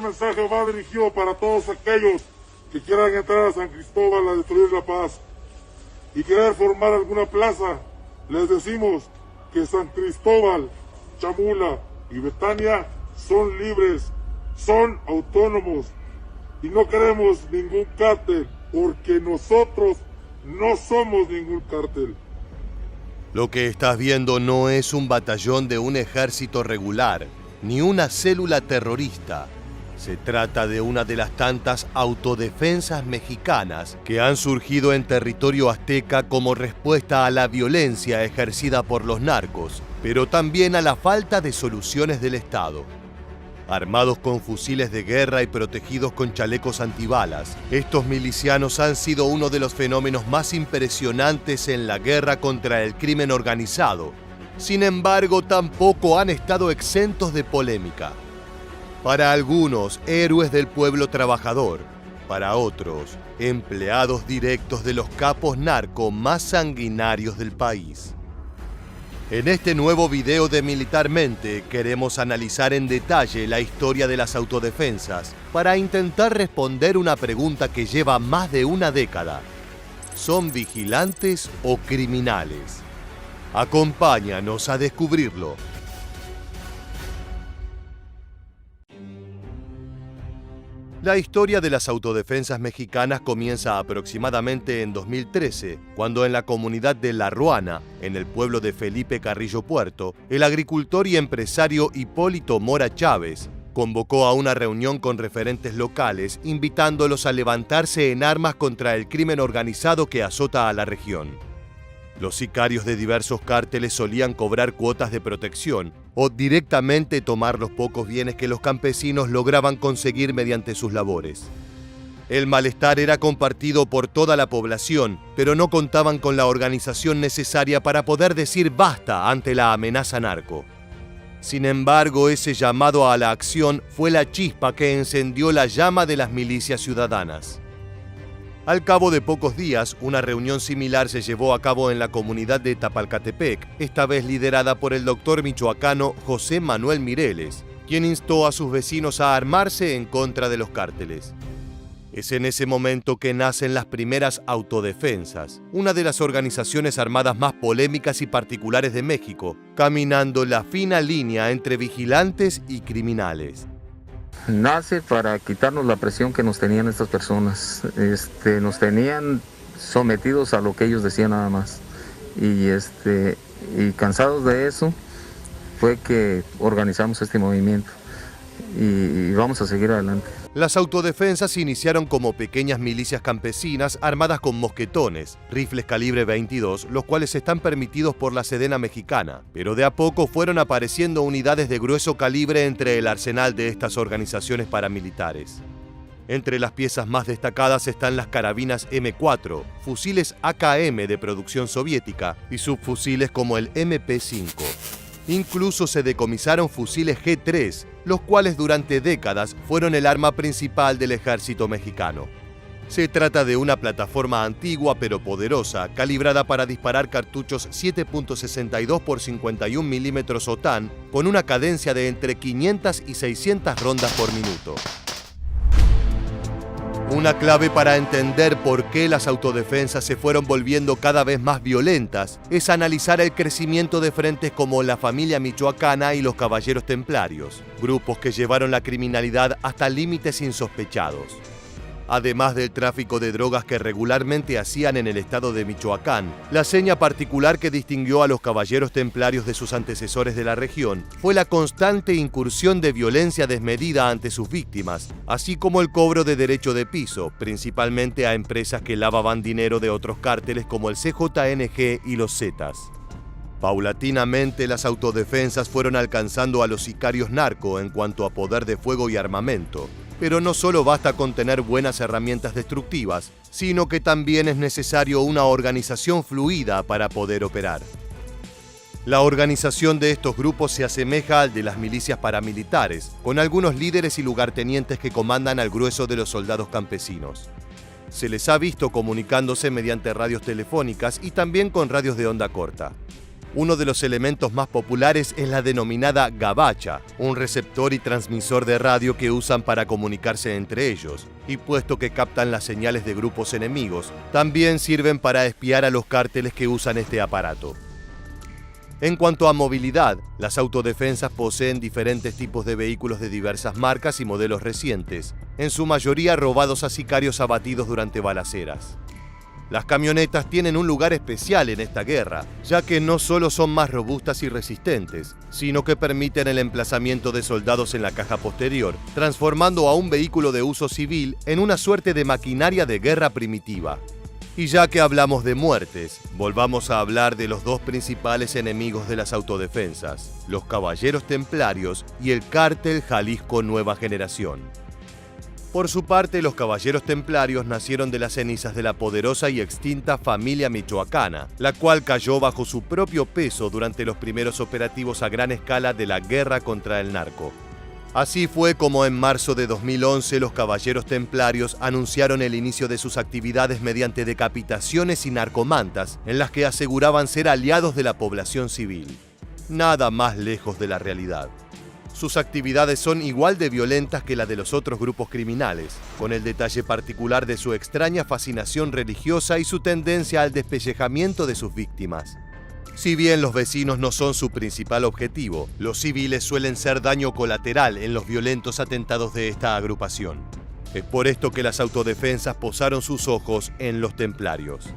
mensaje va dirigido para todos aquellos que quieran entrar a San Cristóbal a destruir la paz y querer formar alguna plaza. Les decimos que San Cristóbal, Chamula y Betania son libres, son autónomos y no queremos ningún cártel porque nosotros no somos ningún cártel. Lo que estás viendo no es un batallón de un ejército regular, ni una célula terrorista. Se trata de una de las tantas autodefensas mexicanas que han surgido en territorio azteca como respuesta a la violencia ejercida por los narcos, pero también a la falta de soluciones del Estado. Armados con fusiles de guerra y protegidos con chalecos antibalas, estos milicianos han sido uno de los fenómenos más impresionantes en la guerra contra el crimen organizado. Sin embargo, tampoco han estado exentos de polémica. Para algunos, héroes del pueblo trabajador. Para otros, empleados directos de los capos narco más sanguinarios del país. En este nuevo video de Militarmente queremos analizar en detalle la historia de las autodefensas para intentar responder una pregunta que lleva más de una década. ¿Son vigilantes o criminales? Acompáñanos a descubrirlo. La historia de las autodefensas mexicanas comienza aproximadamente en 2013, cuando en la comunidad de La Ruana, en el pueblo de Felipe Carrillo Puerto, el agricultor y empresario Hipólito Mora Chávez convocó a una reunión con referentes locales, invitándolos a levantarse en armas contra el crimen organizado que azota a la región. Los sicarios de diversos cárteles solían cobrar cuotas de protección o directamente tomar los pocos bienes que los campesinos lograban conseguir mediante sus labores. El malestar era compartido por toda la población, pero no contaban con la organización necesaria para poder decir basta ante la amenaza narco. Sin embargo, ese llamado a la acción fue la chispa que encendió la llama de las milicias ciudadanas. Al cabo de pocos días, una reunión similar se llevó a cabo en la comunidad de Tapalcatepec, esta vez liderada por el doctor michoacano José Manuel Mireles, quien instó a sus vecinos a armarse en contra de los cárteles. Es en ese momento que nacen las primeras autodefensas, una de las organizaciones armadas más polémicas y particulares de México, caminando la fina línea entre vigilantes y criminales. Nace para quitarnos la presión que nos tenían estas personas. Nos tenían sometidos a lo que ellos decían nada más. Y cansados de eso, fue que organizamos este movimiento. Y vamos a seguir adelante. Las autodefensas se iniciaron como pequeñas milicias campesinas armadas con mosquetones, rifles calibre 22, los cuales están permitidos por la Sedena mexicana, pero de a poco fueron apareciendo unidades de grueso calibre entre el arsenal de estas organizaciones paramilitares. Entre las piezas más destacadas están las carabinas M4, fusiles AKM de producción soviética y subfusiles como el MP5. Incluso se decomisaron fusiles G3, los cuales durante décadas fueron el arma principal del ejército mexicano. Se trata de una plataforma antigua pero poderosa, calibrada para disparar cartuchos 7.62 x 51 mm OTAN con una cadencia de entre 500 y 600 rondas por minuto. Una clave para entender por qué las autodefensas se fueron volviendo cada vez más violentas es analizar el crecimiento de frentes como la familia michoacana y los caballeros templarios, grupos que llevaron la criminalidad hasta límites insospechados. Además del tráfico de drogas que regularmente hacían en el estado de Michoacán, la seña particular que distinguió a los caballeros templarios de sus antecesores de la región fue la constante incursión de violencia desmedida ante sus víctimas, así como el cobro de derecho de piso, principalmente a empresas que lavaban dinero de otros cárteles como el CJNG y los Zetas. Paulatinamente, las autodefensas fueron alcanzando a los sicarios narco en cuanto a poder de fuego y armamento. Pero no solo basta con tener buenas herramientas destructivas, sino que también es necesario una organización fluida para poder operar. La organización de estos grupos se asemeja al de las milicias paramilitares, con algunos líderes y lugartenientes que comandan al grueso de los soldados campesinos. Se les ha visto comunicándose mediante radios telefónicas y también con radios de onda corta. Uno de los elementos más populares es la denominada gabacha, un receptor y transmisor de radio que usan para comunicarse entre ellos, y puesto que captan las señales de grupos enemigos, también sirven para espiar a los cárteles que usan este aparato. En cuanto a movilidad, las autodefensas poseen diferentes tipos de vehículos de diversas marcas y modelos recientes, en su mayoría robados a sicarios abatidos durante balaceras. Las camionetas tienen un lugar especial en esta guerra, ya que no solo son más robustas y resistentes, sino que permiten el emplazamiento de soldados en la caja posterior, transformando a un vehículo de uso civil en una suerte de maquinaria de guerra primitiva. Y ya que hablamos de muertes, volvamos a hablar de los dos principales enemigos de las autodefensas, los Caballeros Templarios y el Cártel Jalisco Nueva Generación. Por su parte, los Caballeros Templarios nacieron de las cenizas de la poderosa y extinta familia michoacana, la cual cayó bajo su propio peso durante los primeros operativos a gran escala de la guerra contra el narco. Así fue como en marzo de 2011 los Caballeros Templarios anunciaron el inicio de sus actividades mediante decapitaciones y narcomantas, en las que aseguraban ser aliados de la población civil. Nada más lejos de la realidad. Sus actividades son igual de violentas que la de los otros grupos criminales, con el detalle particular de su extraña fascinación religiosa y su tendencia al despellejamiento de sus víctimas. Si bien los vecinos no son su principal objetivo, los civiles suelen ser daño colateral en los violentos atentados de esta agrupación. Es por esto que las autodefensas posaron sus ojos en los templarios.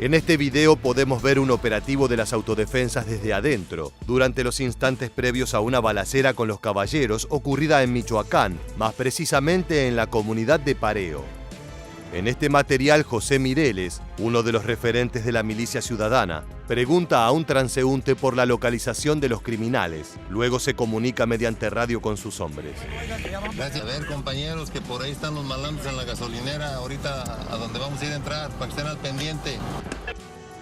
En este video podemos ver un operativo de las autodefensas desde adentro, durante los instantes previos a una balacera con los caballeros ocurrida en Michoacán, más precisamente en la comunidad de Pareo. En este material, José Mireles, uno de los referentes de la milicia ciudadana, pregunta a un transeúnte por la localización de los criminales. Luego se comunica mediante radio con sus hombres. Gracias. A ver, compañeros, que por ahí están los malandros en la gasolinera, ahorita a donde vamos a ir a entrar, para que estén al pendiente.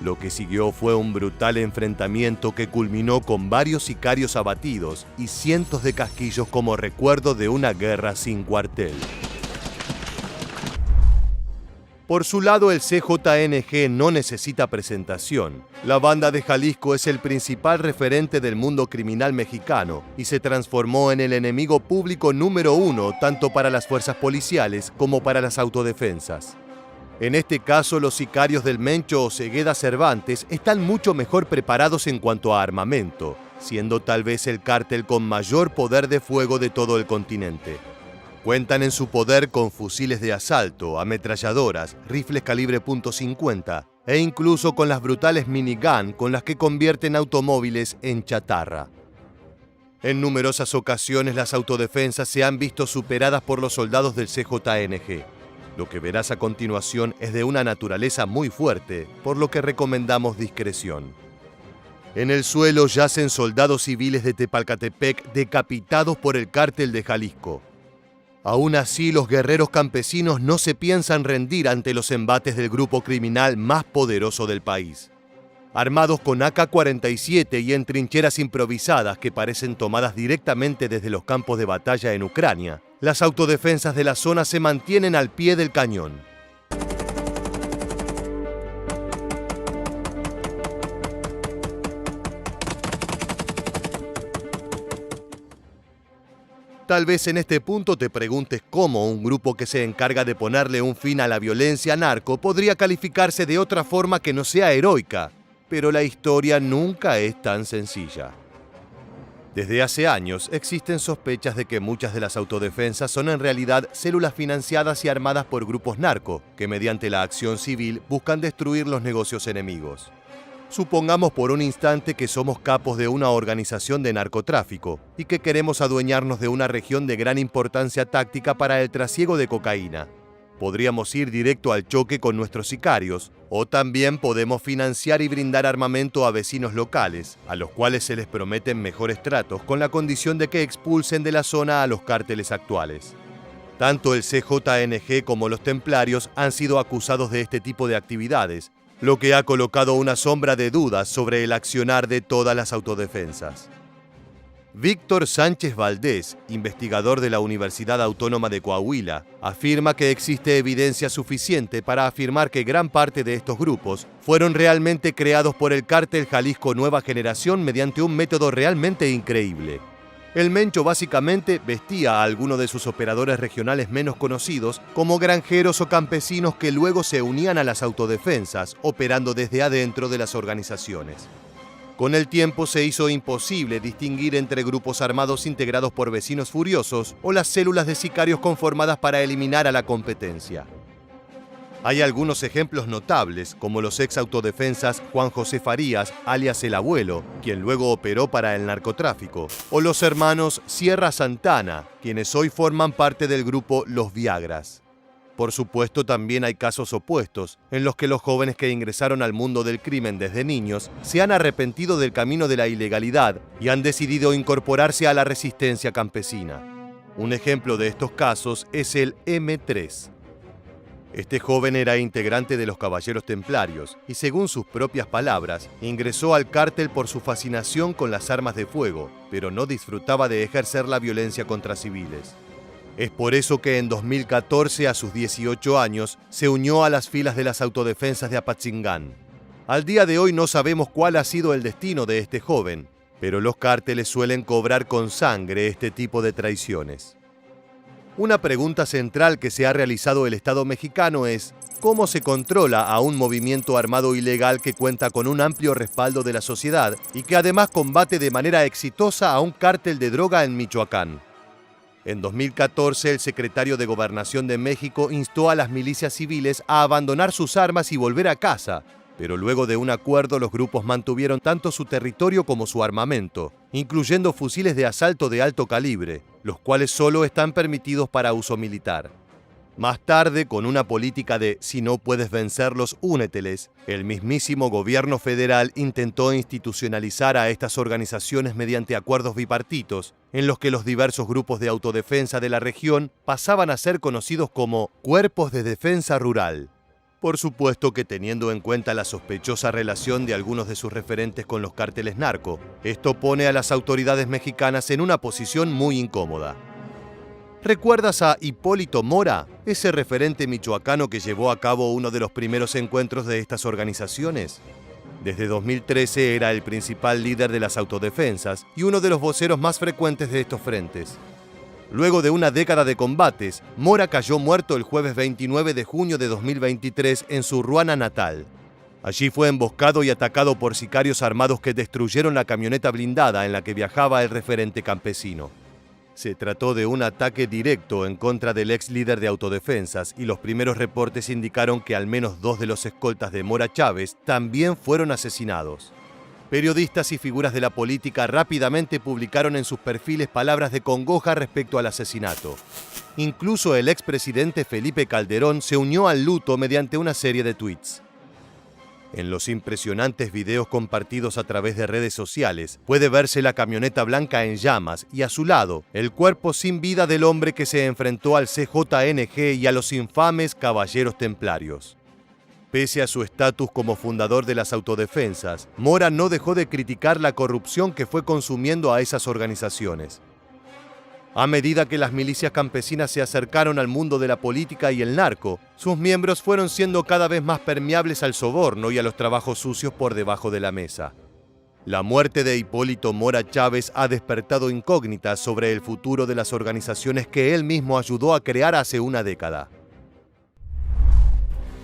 Lo que siguió fue un brutal enfrentamiento que culminó con varios sicarios abatidos y cientos de casquillos como recuerdo de una guerra sin cuartel. Por su lado, el CJNG no necesita presentación. La banda de Jalisco es el principal referente del mundo criminal mexicano y se transformó en el enemigo público número uno tanto para las fuerzas policiales como para las autodefensas. En este caso, los sicarios del Mencho Osegueda Cervantes están mucho mejor preparados en cuanto a armamento, siendo tal vez el cártel con mayor poder de fuego de todo el continente. Cuentan en su poder con fusiles de asalto, ametralladoras, rifles calibre .50 e incluso con las brutales minigun con las que convierten automóviles en chatarra. En numerosas ocasiones las autodefensas se han visto superadas por los soldados del CJNG. Lo que verás a continuación es de una naturaleza muy fuerte, por lo que recomendamos discreción. En el suelo yacen soldados civiles de Tepalcatepec decapitados por el cártel de Jalisco. Aún así, los guerreros campesinos no se piensan rendir ante los embates del grupo criminal más poderoso del país. Armados con AK-47 y en trincheras improvisadas que parecen tomadas directamente desde los campos de batalla en Ucrania, las autodefensas de la zona se mantienen al pie del cañón. Tal vez en este punto te preguntes cómo un grupo que se encarga de ponerle un fin a la violencia narco podría calificarse de otra forma que no sea heroica, pero la historia nunca es tan sencilla. Desde hace años existen sospechas de que muchas de las autodefensas son en realidad células financiadas y armadas por grupos narco, que mediante la acción civil buscan destruir los negocios enemigos. Supongamos por un instante que somos capos de una organización de narcotráfico y que queremos adueñarnos de una región de gran importancia táctica para el trasiego de cocaína. Podríamos ir directo al choque con nuestros sicarios, o también podemos financiar y brindar armamento a vecinos locales, a los cuales se les prometen mejores tratos con la condición de que expulsen de la zona a los cárteles actuales. Tanto el CJNG como los templarios han sido acusados de este tipo de actividades, lo que ha colocado una sombra de dudas sobre el accionar de todas las autodefensas. Víctor Sánchez Valdés, investigador de la Universidad Autónoma de Coahuila, afirma que existe evidencia suficiente para afirmar que gran parte de estos grupos fueron realmente creados por el cártel Jalisco Nueva Generación mediante un método realmente increíble. El Mencho básicamente vestía a algunos de sus operadores regionales menos conocidos como granjeros o campesinos que luego se unían a las autodefensas, operando desde adentro de las organizaciones. Con el tiempo se hizo imposible distinguir entre grupos armados integrados por vecinos furiosos o las células de sicarios conformadas para eliminar a la competencia. Hay algunos ejemplos notables, como los ex autodefensas Juan José Farías, alias El Abuelo, quien luego operó para el narcotráfico, o los hermanos Sierra Santana, quienes hoy forman parte del grupo Los Viagras. Por supuesto, también hay casos opuestos, en los que los jóvenes que ingresaron al mundo del crimen desde niños se han arrepentido del camino de la ilegalidad y han decidido incorporarse a la resistencia campesina. Un ejemplo de estos casos es el M3. Este joven era integrante de los Caballeros Templarios y, según sus propias palabras, ingresó al cártel por su fascinación con las armas de fuego, pero no disfrutaba de ejercer la violencia contra civiles. Es por eso que en 2014, a sus 18 años, se unió a las filas de las autodefensas de Apatzingán. Al día de hoy no sabemos cuál ha sido el destino de este joven, pero los cárteles suelen cobrar con sangre este tipo de traiciones. Una pregunta central que se ha realizado el Estado mexicano es: ¿cómo se controla a un movimiento armado ilegal que cuenta con un amplio respaldo de la sociedad y que además combate de manera exitosa a un cártel de droga en Michoacán? En 2014, el secretario de Gobernación de México instó a las milicias civiles a abandonar sus armas y volver a casa, pero luego de un acuerdo los grupos mantuvieron tanto su territorio como su armamento, incluyendo fusiles de asalto de alto calibre, los cuales solo están permitidos para uso militar. Más tarde, con una política de «si no puedes vencerlos, úneteles», el mismísimo gobierno federal intentó institucionalizar a estas organizaciones mediante acuerdos bipartitos, en los que los diversos grupos de autodefensa de la región pasaban a ser conocidos como Cuerpos de Defensa Rural. Por supuesto que, teniendo en cuenta la sospechosa relación de algunos de sus referentes con los cárteles narco, esto pone a las autoridades mexicanas en una posición muy incómoda. ¿Recuerdas a Hipólito Mora, ese referente michoacano que llevó a cabo uno de los primeros encuentros de estas organizaciones? Desde 2013 era el principal líder de las autodefensas y uno de los voceros más frecuentes de estos frentes. Luego de una década de combates, Mora cayó muerto el jueves 29 de junio de 2023 en su Ruana natal. Allí fue emboscado y atacado por sicarios armados que destruyeron la camioneta blindada en la que viajaba el referente campesino. Se trató de un ataque directo en contra del ex líder de autodefensas y los primeros reportes indicaron que al menos 2 de los escoltas de Mora Chávez también fueron asesinados. Periodistas y figuras de la política rápidamente publicaron en sus perfiles palabras de congoja respecto al asesinato. Incluso el expresidente Felipe Calderón se unió al luto mediante una serie de tweets. En los impresionantes videos compartidos a través de redes sociales, puede verse la camioneta blanca en llamas y a su lado, el cuerpo sin vida del hombre que se enfrentó al CJNG y a los infames Caballeros Templarios. Pese a su estatus como fundador de las autodefensas, Mora no dejó de criticar la corrupción que fue consumiendo a esas organizaciones. A medida que las milicias campesinas se acercaron al mundo de la política y el narco, sus miembros fueron siendo cada vez más permeables al soborno y a los trabajos sucios por debajo de la mesa. La muerte de Hipólito Mora Chávez ha despertado incógnitas sobre el futuro de las organizaciones que él mismo ayudó a crear hace una década.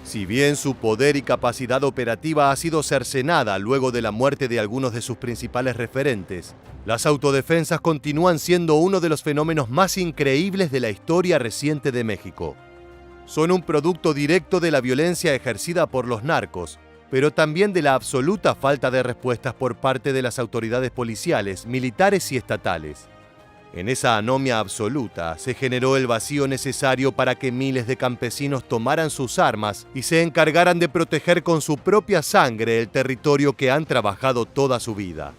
Si bien su poder y capacidad operativa ha sido cercenada luego de la muerte de algunos de sus principales referentes, las autodefensas continúan siendo uno de los fenómenos más increíbles de la historia reciente de México. Son un producto directo de la violencia ejercida por los narcos, pero también de la absoluta falta de respuestas por parte de las autoridades policiales, militares y estatales. En esa anomia absoluta se generó el vacío necesario para que miles de campesinos tomaran sus armas y se encargaran de proteger con su propia sangre el territorio que han trabajado toda su vida.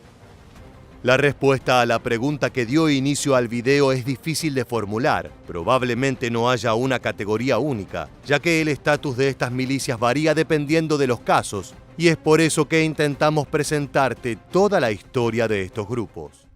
La respuesta a la pregunta que dio inicio al video es difícil de formular. Probablemente no haya una categoría única, ya que el estatus de estas milicias varía dependiendo de los casos, y es por eso que intentamos presentarte toda la historia de estos grupos.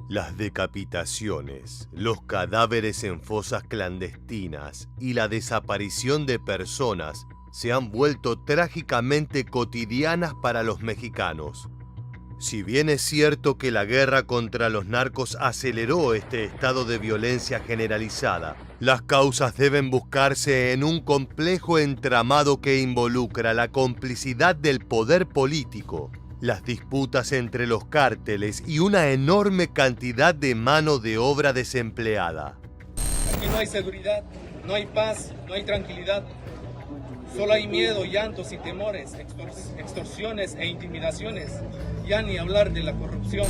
Las decapitaciones, los cadáveres en fosas clandestinas y la desaparición de personas se han vuelto trágicamente cotidianas para los mexicanos. Si bien es cierto que la guerra contra los narcos aceleró este estado de violencia generalizada, las causas deben buscarse en un complejo entramado que involucra la complicidad del poder político, las disputas entre los cárteles y una enorme cantidad de mano de obra desempleada. Aquí no hay seguridad, no hay paz, no hay tranquilidad. Solo hay miedo, llantos y temores, extorsiones e intimidaciones. Ya ni hablar de la corrupción.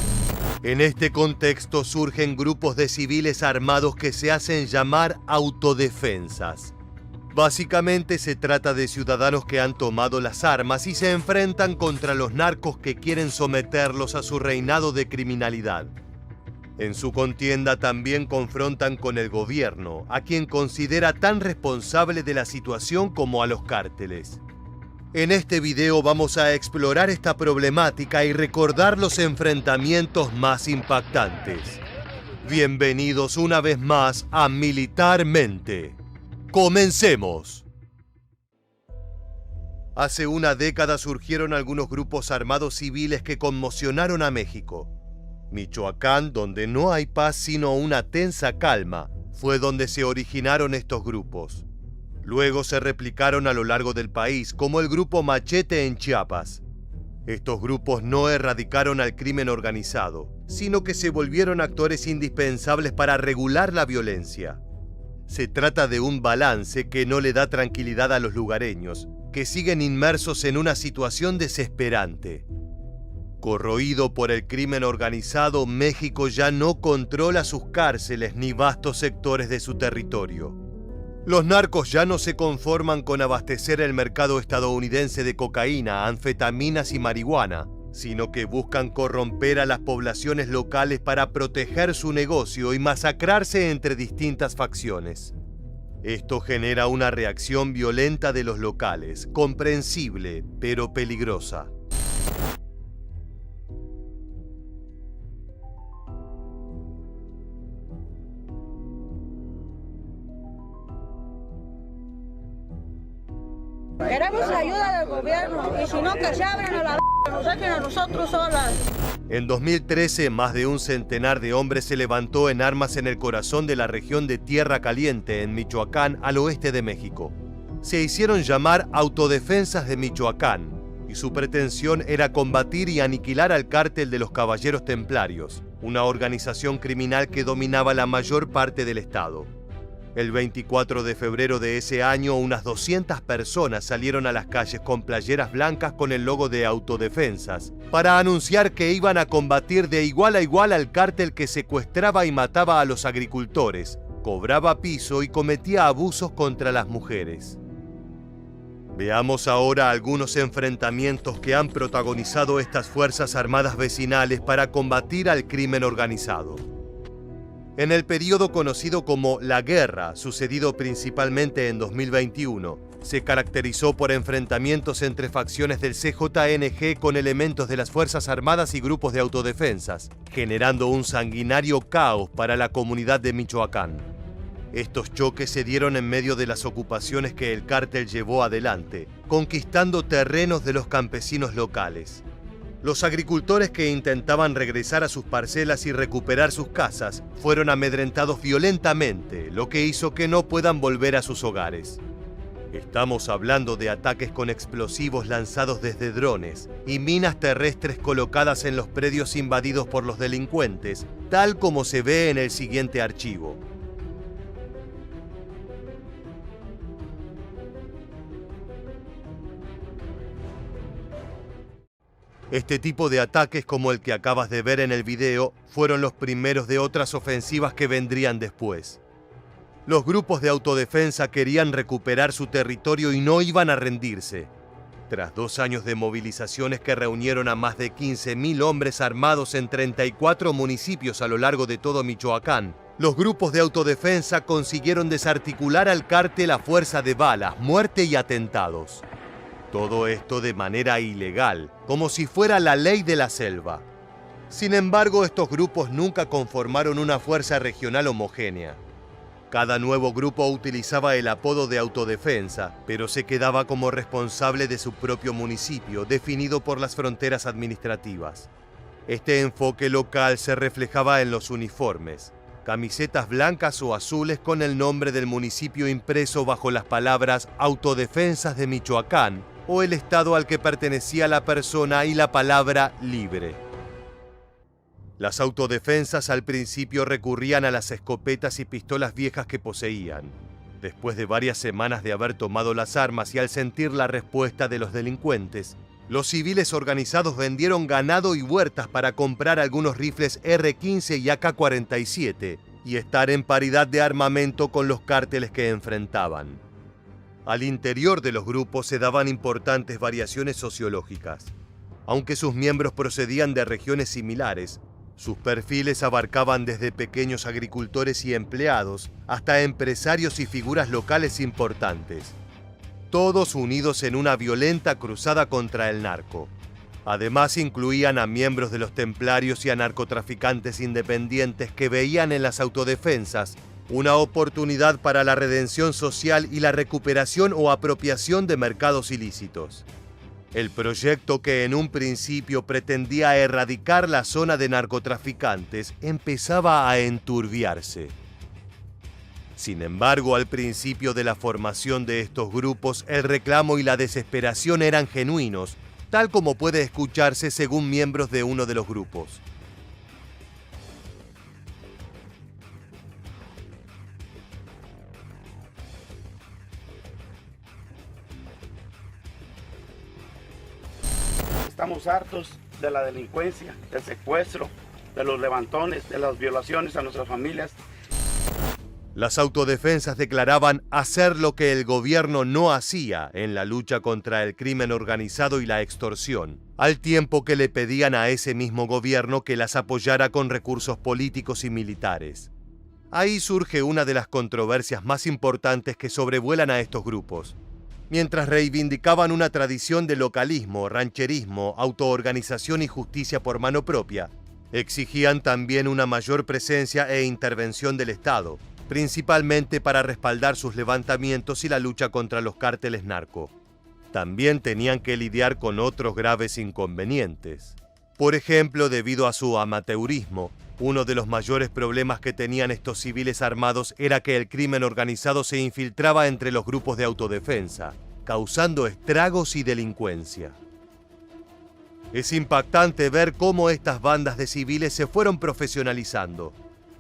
En este contexto surgen grupos de civiles armados que se hacen llamar autodefensas. Básicamente se trata de ciudadanos que han tomado las armas y se enfrentan contra los narcos que quieren someterlos a su reinado de criminalidad. En su contienda también confrontan con el gobierno, a quien considera tan responsable de la situación como a los cárteles. En este video vamos a explorar esta problemática y recordar los enfrentamientos más impactantes. Bienvenidos una vez más a Militarmente. ¡Comencemos! Hace una década surgieron algunos grupos armados civiles que conmocionaron a México. Michoacán, donde no hay paz sino una tensa calma, fue donde se originaron estos grupos. Luego se replicaron a lo largo del país, como el grupo Machete en Chiapas. Estos grupos no erradicaron al crimen organizado, sino que se volvieron actores indispensables para regular la violencia. Se trata de un balance que no le da tranquilidad a los lugareños, que siguen inmersos en una situación desesperante. Corroído por el crimen organizado, México ya no controla sus cárceles ni vastos sectores de su territorio. Los narcos ya no se conforman con abastecer el mercado estadounidense de cocaína, anfetaminas y marihuana, sino que buscan corromper a las poblaciones locales para proteger su negocio y masacrarse entre distintas facciones. Esto genera una reacción violenta de los locales, comprensible pero peligrosa. Queremos la ayuda del gobierno y si no que se abren a la nos dejen a nosotros solas. En 2013, más de un centenar de hombres se levantó en armas en el corazón de la región de Tierra Caliente, en Michoacán, al oeste de México. Se hicieron llamar Autodefensas de Michoacán, y su pretensión era combatir y aniquilar al cártel de los Caballeros Templarios, una organización criminal que dominaba la mayor parte del estado. El 24 de febrero de ese año, unas 200 personas salieron a las calles con playeras blancas con el logo de Autodefensas para anunciar que iban a combatir de igual a igual al cártel que secuestraba y mataba a los agricultores, cobraba piso y cometía abusos contra las mujeres. Veamos ahora algunos enfrentamientos que han protagonizado estas fuerzas armadas vecinales para combatir al crimen organizado. En el periodo conocido como La Guerra, sucedido principalmente en 2021, se caracterizó por enfrentamientos entre facciones del CJNG con elementos de las Fuerzas Armadas y grupos de autodefensas, generando un sanguinario caos para la comunidad de Michoacán. Estos choques se dieron en medio de las ocupaciones que el cártel llevó adelante, conquistando terrenos de los campesinos locales. Los agricultores que intentaban regresar a sus parcelas y recuperar sus casas fueron amedrentados violentamente, lo que hizo que no puedan volver a sus hogares. Estamos hablando de ataques con explosivos lanzados desde drones y minas terrestres colocadas en los predios invadidos por los delincuentes, tal como se ve en el siguiente archivo. Este tipo de ataques, como el que acabas de ver en el video, fueron los primeros de otras ofensivas que vendrían después. Los grupos de autodefensa querían recuperar su territorio y no iban a rendirse. Tras 2 años de movilizaciones que reunieron a más de 15.000 hombres armados en 34 municipios a lo largo de todo Michoacán, los grupos de autodefensa consiguieron desarticular al cártel a fuerza de balas, muerte y atentados. Todo esto de manera ilegal, como si fuera la ley de la selva. Sin embargo, estos grupos nunca conformaron una fuerza regional homogénea. Cada nuevo grupo utilizaba el apodo de autodefensa, pero se quedaba como responsable de su propio municipio, definido por las fronteras administrativas. Este enfoque local se reflejaba en los uniformes, camisetas blancas o azules con el nombre del municipio impreso bajo las palabras Autodefensas de Michoacán o el estado al que pertenecía la persona y la palabra libre. Las autodefensas al principio recurrían a las escopetas y pistolas viejas que poseían. Después de varias semanas de haber tomado las armas y al sentir la respuesta de los delincuentes, los civiles organizados vendieron ganado y huertas para comprar algunos rifles R-15 y AK-47 y estar en paridad de armamento con los cárteles que enfrentaban. Al interior de los grupos se daban importantes variaciones sociológicas. Aunque sus miembros procedían de regiones similares, sus perfiles abarcaban desde pequeños agricultores y empleados hasta empresarios y figuras locales importantes. Todos unidos en una violenta cruzada contra el narco. Además, incluían a miembros de los templarios y a narcotraficantes independientes que veían en las autodefensas una oportunidad para la redención social y la recuperación o apropiación de mercados ilícitos. El proyecto, que en un principio pretendía erradicar la zona de narcotraficantes, empezaba a enturbiarse. Sin embargo, al principio de la formación de estos grupos, el reclamo y la desesperación eran genuinos, tal como puede escucharse según miembros de uno de los grupos. Estamos hartos de la delincuencia, del secuestro, de los levantones, de las violaciones a nuestras familias. Las autodefensas declaraban hacer lo que el gobierno no hacía en la lucha contra el crimen organizado y la extorsión, al tiempo que le pedían a ese mismo gobierno que las apoyara con recursos políticos y militares. Ahí surge una de las controversias más importantes que sobrevuelan a estos grupos. Mientras reivindicaban una tradición de localismo, rancherismo, autoorganización y justicia por mano propia, exigían también una mayor presencia e intervención del Estado, principalmente para respaldar sus levantamientos y la lucha contra los cárteles narco. También tenían que lidiar con otros graves inconvenientes. Por ejemplo, debido a su amateurismo, uno de los mayores problemas que tenían estos civiles armados era que el crimen organizado se infiltraba entre los grupos de autodefensa, causando estragos y delincuencia. Es impactante ver cómo estas bandas de civiles se fueron profesionalizando.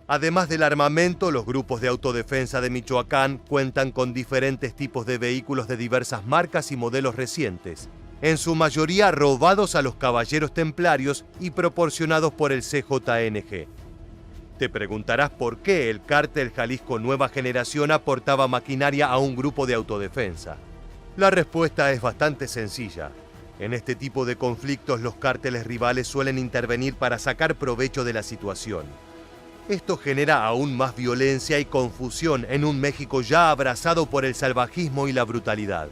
Además del armamento, los grupos de autodefensa de Michoacán cuentan con diferentes tipos de vehículos de diversas marcas y modelos recientes, en su mayoría robados a los caballeros templarios y proporcionados por el CJNG. Te preguntarás por qué el cártel Jalisco Nueva Generación aportaba maquinaria a un grupo de autodefensa. La respuesta es bastante sencilla. En este tipo de conflictos, los cárteles rivales suelen intervenir para sacar provecho de la situación. Esto genera aún más violencia y confusión en un México ya abrazado por el salvajismo y la brutalidad.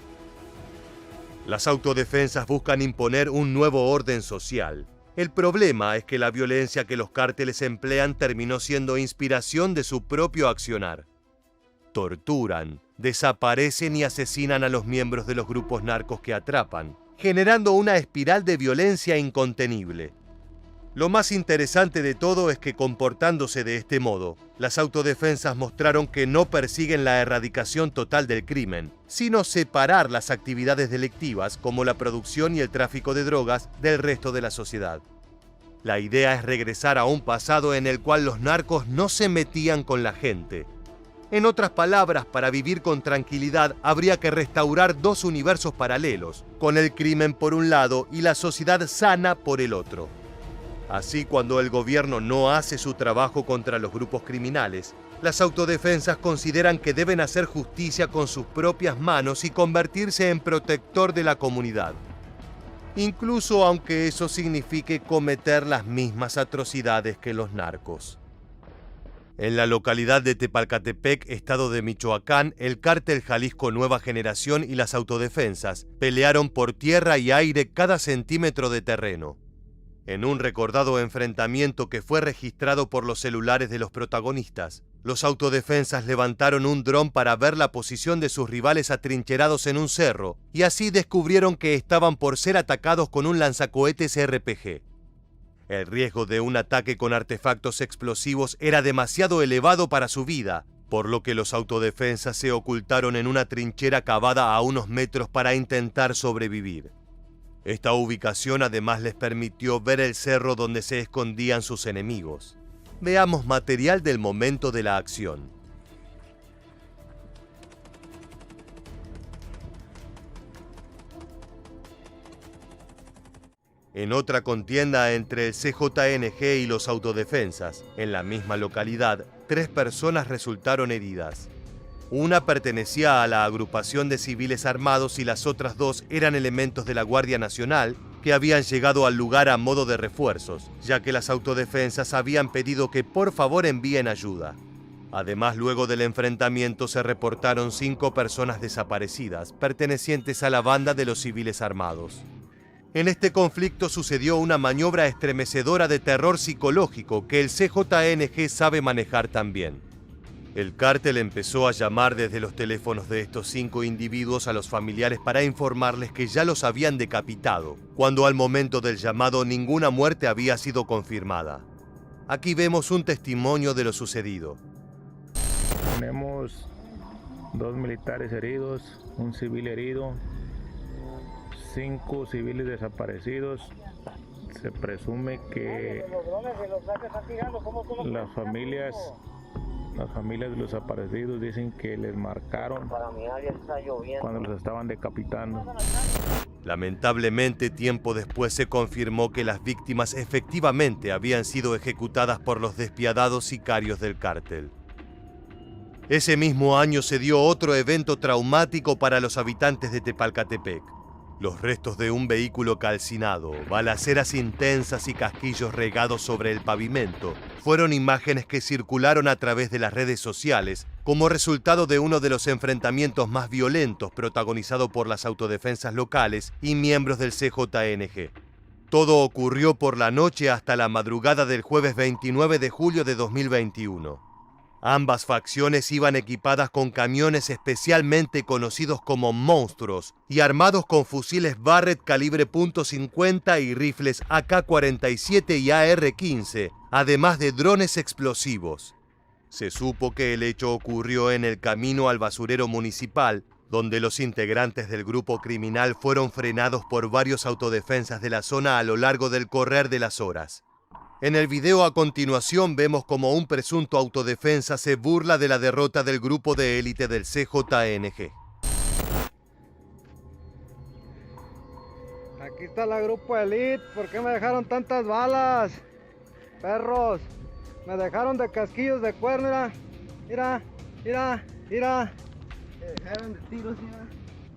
Las autodefensas buscan imponer un nuevo orden social. El problema es que la violencia que los cárteles emplean terminó siendo inspiración de su propio accionar. Torturan, desaparecen y asesinan a los miembros de los grupos narcos que atrapan, generando una espiral de violencia incontenible. Lo más interesante de todo es que, comportándose de este modo, las autodefensas mostraron que no persiguen la erradicación total del crimen, sino separar las actividades delictivas como la producción y el tráfico de drogas del resto de la sociedad. La idea es regresar a un pasado en el cual los narcos no se metían con la gente. En otras palabras, para vivir con tranquilidad habría que restaurar dos universos paralelos, con el crimen por un lado y la sociedad sana por el otro. Así, cuando el gobierno no hace su trabajo contra los grupos criminales, las autodefensas consideran que deben hacer justicia con sus propias manos y convertirse en protector de la comunidad, incluso aunque eso signifique cometer las mismas atrocidades que los narcos. En la localidad de Tepalcatepec, estado de Michoacán, el cártel Jalisco Nueva Generación y las autodefensas pelearon por tierra y aire cada centímetro de terreno. En un recordado enfrentamiento que fue registrado por los celulares de los protagonistas, los autodefensas levantaron un dron para ver la posición de sus rivales atrincherados en un cerro, y así descubrieron que estaban por ser atacados con un lanzacohetes RPG. El riesgo de un ataque con artefactos explosivos era demasiado elevado para su vida, por lo que los autodefensas se ocultaron en una trinchera cavada a unos metros para intentar sobrevivir. Esta ubicación además les permitió ver el cerro donde se escondían sus enemigos. Veamos material del momento de la acción. En otra contienda entre el CJNG y los autodefensas, en la misma localidad, 3 personas resultaron heridas. Una pertenecía a la agrupación de civiles armados y las otras 2 eran elementos de la Guardia Nacional que habían llegado al lugar a modo de refuerzos, ya que las autodefensas habían pedido que por favor envíen ayuda. Además, luego del enfrentamiento se reportaron 5 personas desaparecidas, pertenecientes a la banda de los civiles armados. En este conflicto sucedió una maniobra estremecedora de terror psicológico que el CJNG sabe manejar también. El cártel empezó a llamar desde los teléfonos de estos 5 individuos a los familiares para informarles que ya los habían decapitado, cuando al momento del llamado ninguna muerte había sido confirmada. Aquí vemos un testimonio de lo sucedido. Tenemos 2 militares heridos, un civil herido, 5 civiles desaparecidos. Se presume que las familias de los desaparecidos dicen que les marcaron cuando los estaban decapitando. Lamentablemente, tiempo después se confirmó que las víctimas efectivamente habían sido ejecutadas por los despiadados sicarios del cártel. Ese mismo año se dio otro evento traumático para los habitantes de Tepalcatepec. Los restos de un vehículo calcinado, balaceras intensas y casquillos regados sobre el pavimento fueron imágenes que circularon a través de las redes sociales como resultado de uno de los enfrentamientos más violentos protagonizado por las autodefensas locales y miembros del CJNG. Todo ocurrió por la noche hasta la madrugada del jueves 29 de julio de 2021. Ambas facciones iban equipadas con camiones especialmente conocidos como monstruos y armados con fusiles Barrett calibre .50 y rifles AK-47 y AR-15, además de drones explosivos. Se supo que el hecho ocurrió en el camino al basurero municipal, donde los integrantes del grupo criminal fueron frenados por varios autodefensas de la zona a lo largo del correr de las horas. En el video a continuación vemos como un presunto autodefensa se burla de la derrota del grupo de élite del CJNG. Aquí está la grupo élite, ¿por qué me dejaron tantas balas? Perros, me dejaron de casquillos de cuerno, mira. Me dejaron de tiros,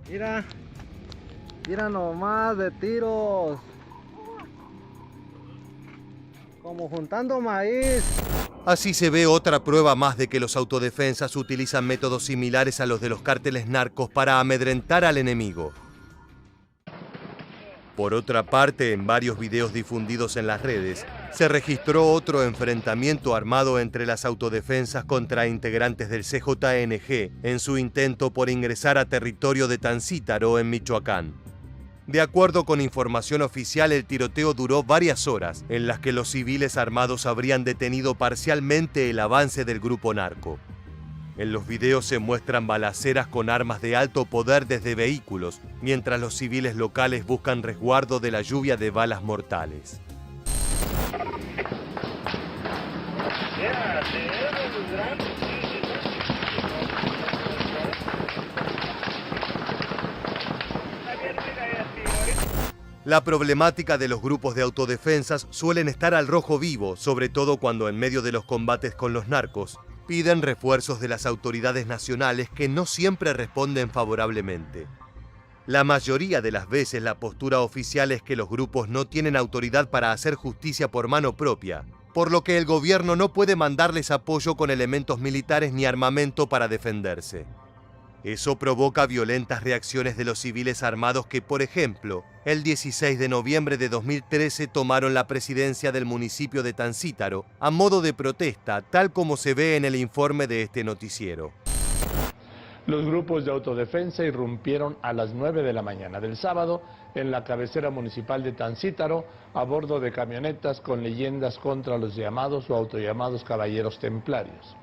mira nomás de tiros. Como juntando maíz. Así se ve otra prueba más de que los autodefensas utilizan métodos similares a los de los cárteles narcos para amedrentar al enemigo. Por otra parte, en varios videos difundidos en las redes, se registró otro enfrentamiento armado entre las autodefensas contra integrantes del CJNG en su intento por ingresar a territorio de Tancítaro, en Michoacán. De acuerdo con información oficial, el tiroteo duró varias horas, en las que los civiles armados habrían detenido parcialmente el avance del grupo narco. En los videos se muestran balaceras con armas de alto poder desde vehículos, mientras los civiles locales buscan resguardo de la lluvia de balas mortales. La problemática de los grupos de autodefensas suelen estar al rojo vivo, sobre todo cuando en medio de los combates con los narcos, piden refuerzos de las autoridades nacionales que no siempre responden favorablemente. La mayoría de las veces la postura oficial es que los grupos no tienen autoridad para hacer justicia por mano propia, por lo que el gobierno no puede mandarles apoyo con elementos militares ni armamento para defenderse. Eso provoca violentas reacciones de los civiles armados que, por ejemplo, el 16 de noviembre de 2013 tomaron la presidencia del municipio de Tancítaro a modo de protesta, tal como se ve en el informe de este noticiero. Los grupos de autodefensa irrumpieron a las 9 de la mañana del sábado en la cabecera municipal de Tancítaro a bordo de camionetas con leyendas contra los llamados o autollamados caballeros templarios.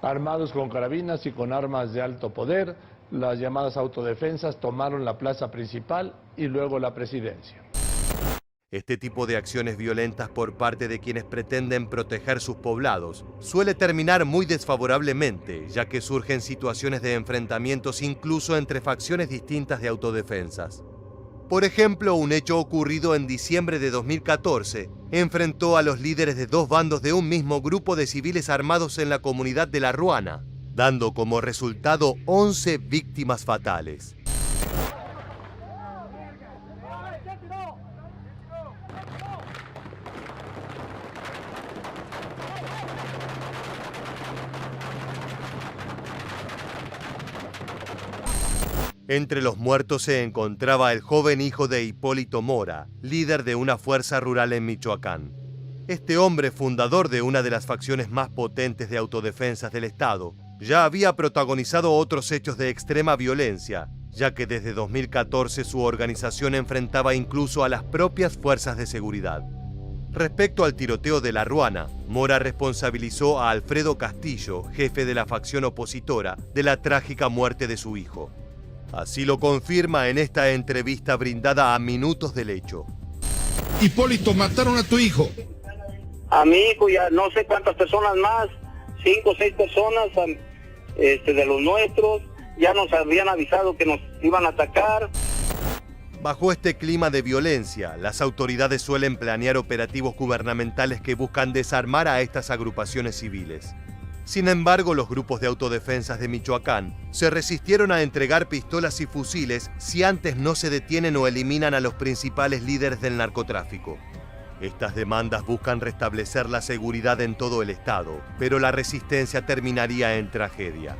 Armados con carabinas y con armas de alto poder, las llamadas autodefensas tomaron la plaza principal y luego la presidencia. Este tipo de acciones violentas por parte de quienes pretenden proteger sus poblados suele terminar muy desfavorablemente, ya que surgen situaciones de enfrentamientos incluso entre facciones distintas de autodefensas. Por ejemplo, un hecho ocurrido en diciembre de 2014 enfrentó a los líderes de dos bandos de un mismo grupo de civiles armados en la comunidad de La Ruana, dando como resultado 11 víctimas fatales. Entre los muertos se encontraba el joven hijo de Hipólito Mora, líder de una fuerza rural en Michoacán. Este hombre, fundador de una de las facciones más potentes de autodefensas del Estado, ya había protagonizado otros hechos de extrema violencia, ya que desde 2014 su organización enfrentaba incluso a las propias fuerzas de seguridad. Respecto al tiroteo de La Ruana, Mora responsabilizó a Alfredo Castillo, jefe de la facción opositora, de la trágica muerte de su hijo. Así lo confirma en esta entrevista brindada a minutos del hecho. Hipólito, mataron a tu hijo. A mi hijo y a no sé cuántas personas más, 5 o 6 personas de los nuestros, ya nos habían avisado que nos iban a atacar. Bajo este clima de violencia, las autoridades suelen planear operativos gubernamentales que buscan desarmar a estas agrupaciones civiles. Sin embargo, los grupos de autodefensas de Michoacán se resistieron a entregar pistolas y fusiles si antes no se detienen o eliminan a los principales líderes del narcotráfico. Estas demandas buscan restablecer la seguridad en todo el estado, pero la resistencia terminaría en tragedia.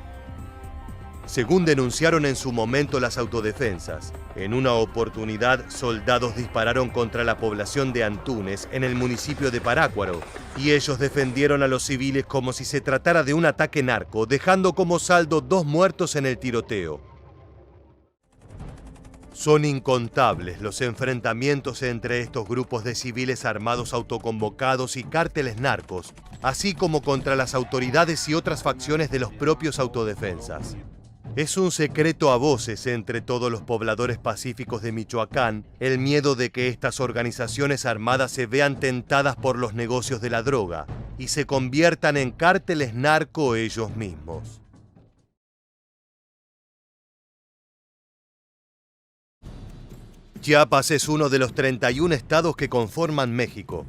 Según denunciaron en su momento las autodefensas, en una oportunidad soldados dispararon contra la población de Antunes en el municipio de Parácuaro y ellos defendieron a los civiles como si se tratara de un ataque narco, dejando como saldo 2 muertos en el tiroteo. Son incontables los enfrentamientos entre estos grupos de civiles armados autoconvocados y cárteles narcos, así como contra las autoridades y otras facciones de los propios autodefensas. Es un secreto a voces entre todos los pobladores pacíficos de Michoacán el miedo de que estas organizaciones armadas se vean tentadas por los negocios de la droga y se conviertan en cárteles narco ellos mismos. Chiapas es uno de los 31 estados que conforman México.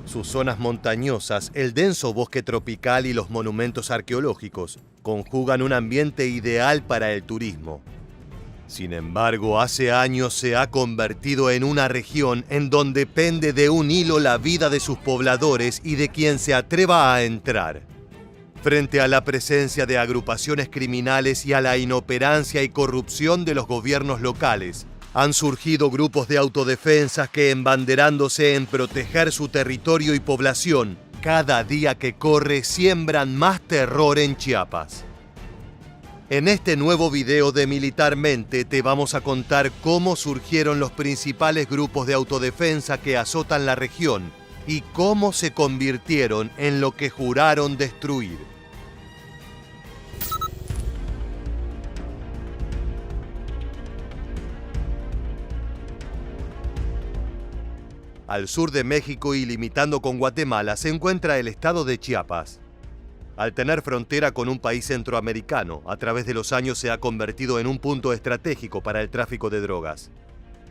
Sus zonas montañosas, el denso bosque tropical y los monumentos arqueológicos conjugan un ambiente ideal para el turismo. Sin embargo, hace años se ha convertido en una región en donde pende de un hilo la vida de sus pobladores y de quien se atreva a entrar. Frente a la presencia de agrupaciones criminales y a la inoperancia y corrupción de los gobiernos locales, han surgido grupos de autodefensas que, embanderándose en proteger su territorio y población, cada día que corre siembran más terror en Chiapas. En este nuevo video de Militarmente te vamos a contar cómo surgieron los principales grupos de autodefensa que azotan la región y cómo se convirtieron en lo que juraron destruir. Al sur de México y limitando con Guatemala se encuentra el estado de Chiapas. Al tener frontera con un país centroamericano, a través de los años se ha convertido en un punto estratégico para el tráfico de drogas.